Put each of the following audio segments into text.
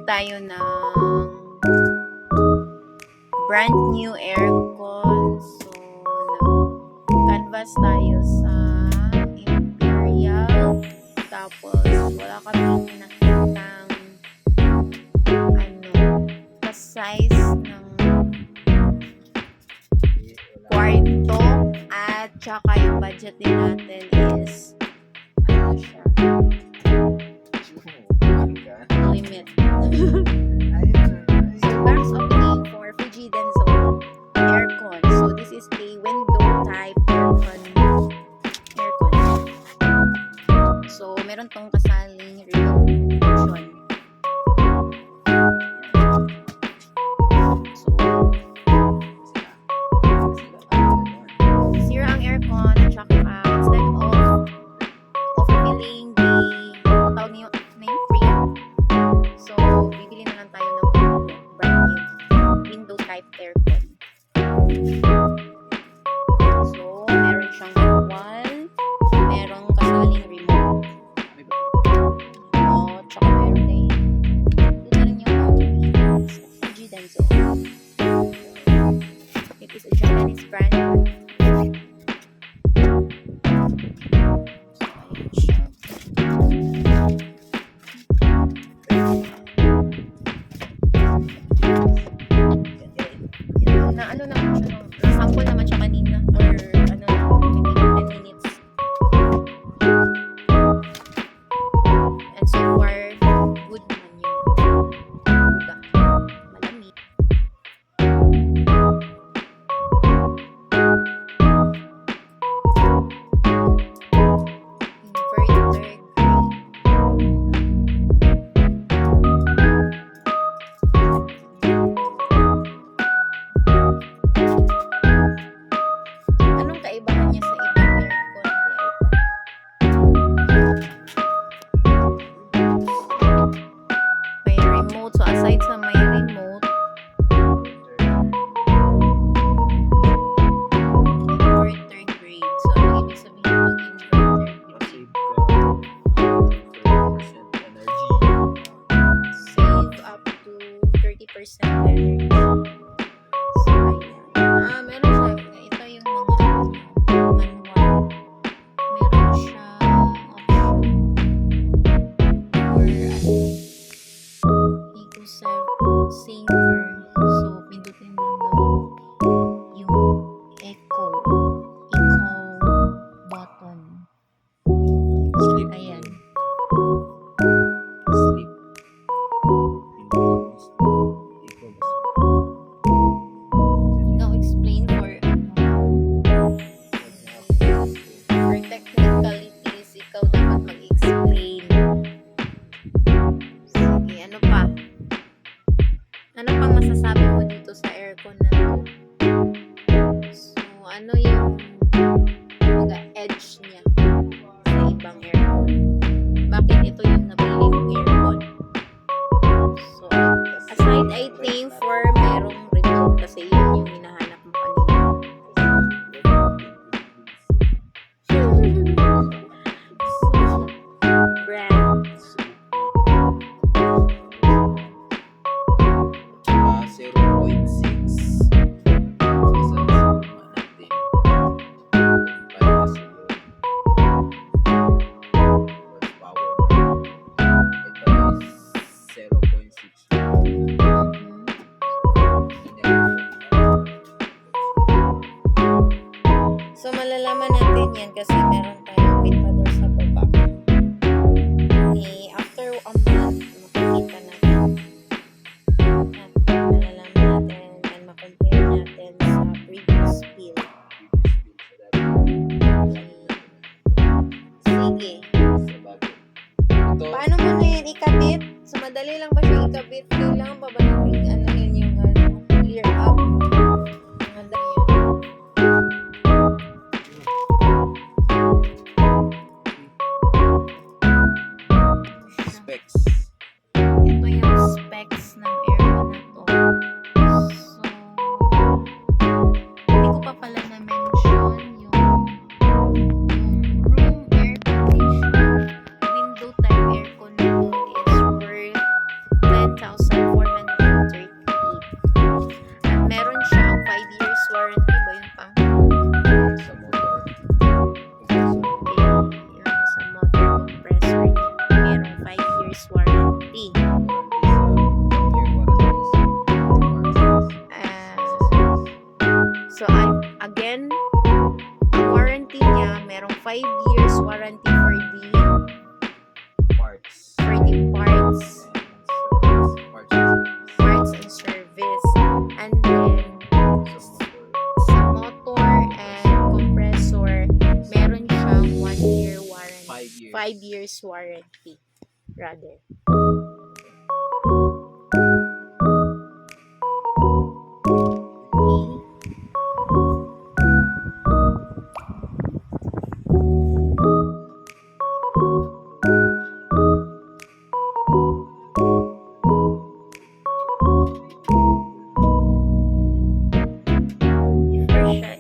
tayo ng brand new aircon. So, nag-canvas tayo sa Imperial. Tapos, wala kaming nakitang size ng kwarto at saka yung budget din natin is siya? Limit. So, box opening for Fuji Denso aircon. So, this is a window type aircon. So, meron tong kasaling remote function. It is a Japanese brand. Na ano naman siya, sample naman siya kanina or ano, I think 10 minutes. And so far, good naman yun. Malamig. So, aside sa may remote, inverter grade. So, ano ibig sabihin pag inverter grade? Save up to 30% energy. So, ayan. Meron siya. Ito yung mga manual. Meron siya saver. So, pindutin lang yung echo button. Sleep. Ayan. Sleep. Ikaw explain for technicalities, ikaw dapat mag-explain. Sige, ano pa? Ano pang masasabi mo dito sa aircon na to? So, ano yung mga edge niya sa ibang aircon? Bakit ito yung napili mong aircon? So, aside I think for merong remote kasi yun yung hinahanap mo kanina. Brand. 0.6 So, malalaman natin yan kasi meron tayong pintador sa baba. After a month, makikita natin. Malalaman natin and makompare natin sa previous bill. Sige. Paano mo na yan ikabit? So, madali lang ba siya ikabit? Kailangan pa ba natin ano yun yung clear up? Maganda yun. Specs. Ito yung specs ng aircon na to. So, hindi ko pa pala na-mention yung room air conditioner. Window type aircon na to is worth 10,000 years. 5 years warranty, rather. Okay. Before siya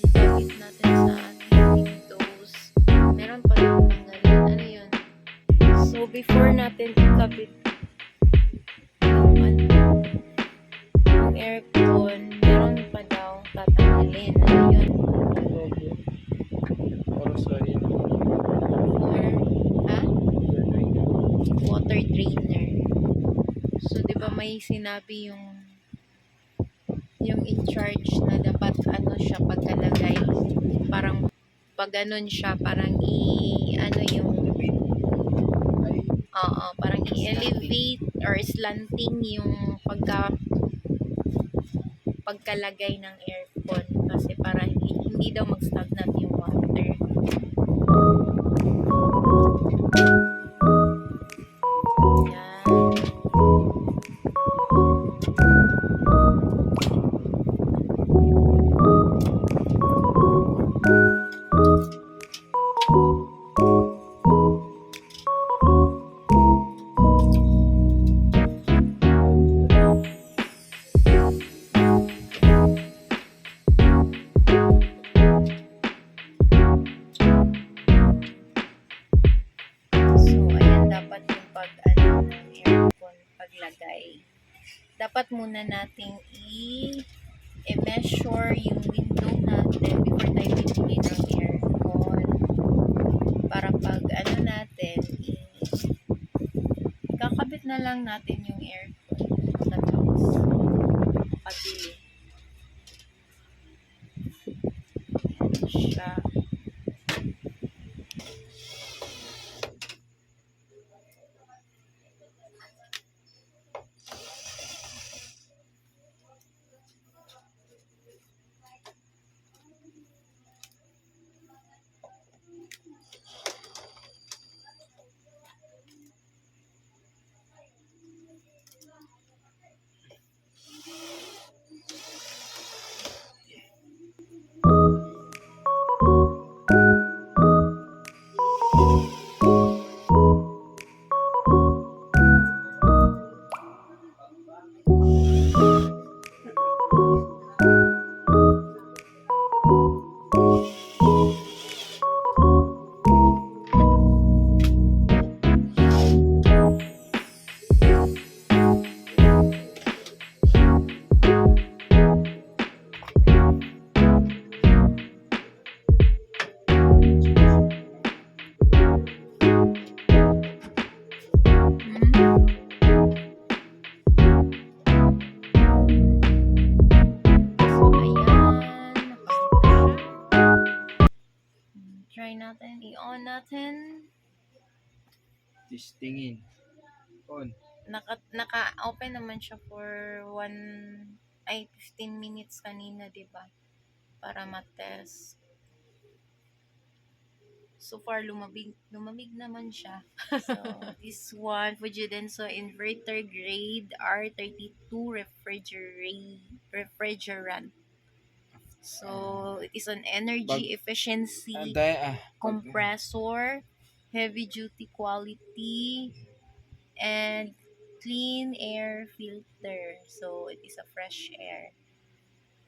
i-gamit natin sa ating windows, meron pa lang tanggalin. Ano yun? So, before natin ikabit yung aircon, meron pa daw tatanggalin. Ano yun? Logo. Para sa yun. Ha? Water drainer. So, di ba may sinabi yung in charge na dapat ano siya pagkalagay. Parang pag ganun siya, parang ano yung parang i-elevate or slanting yung pagkalagay ng aircon kasi para hindi daw mag-stagnant yung water. Yan. So, ayan dapat yung ng aircon paglagay. Dapat muna nating i-measure yung window natin before tayo bibili ng aircon. Para pag natin, kakabit na lang natin yung aircon. Tapos, makabili. Ayan siya. Try natin, i-on natin. Testingin. On. Naka-open naman siya for 15 minutes kanina, di ba? Para ma-test. So far, lumamig naman siya. So, this one, Fujidenso Inverter Grade R32 Refrigerant. So, it is an energy efficiency compressor, heavy duty quality, and clean air filter. So, it is a fresh air.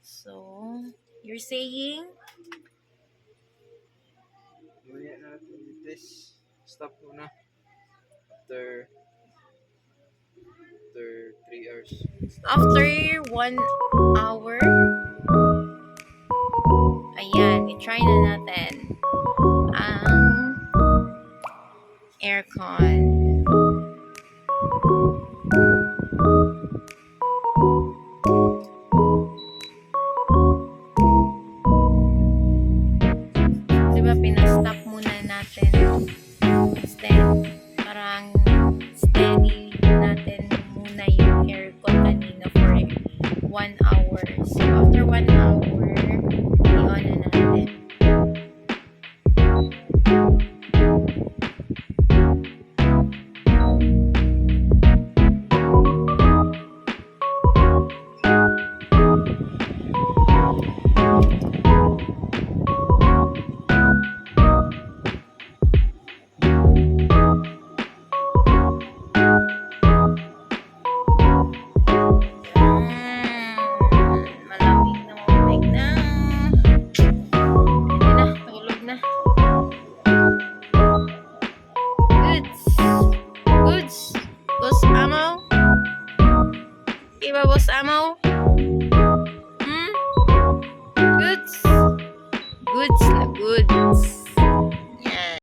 So, you're saying? Maya natin i-test. Stop muna. After 3 hours. After 1 hour, ayan, i-try na natin ang aircon. Diba, pinastop muna natin parang steady natin muna yung aircon kanina for 1 hour. So, after 1 hour, i-on na natin. Boss Amo? Okay ba, Boss Amo? Hmm? Goods? Goods na goods.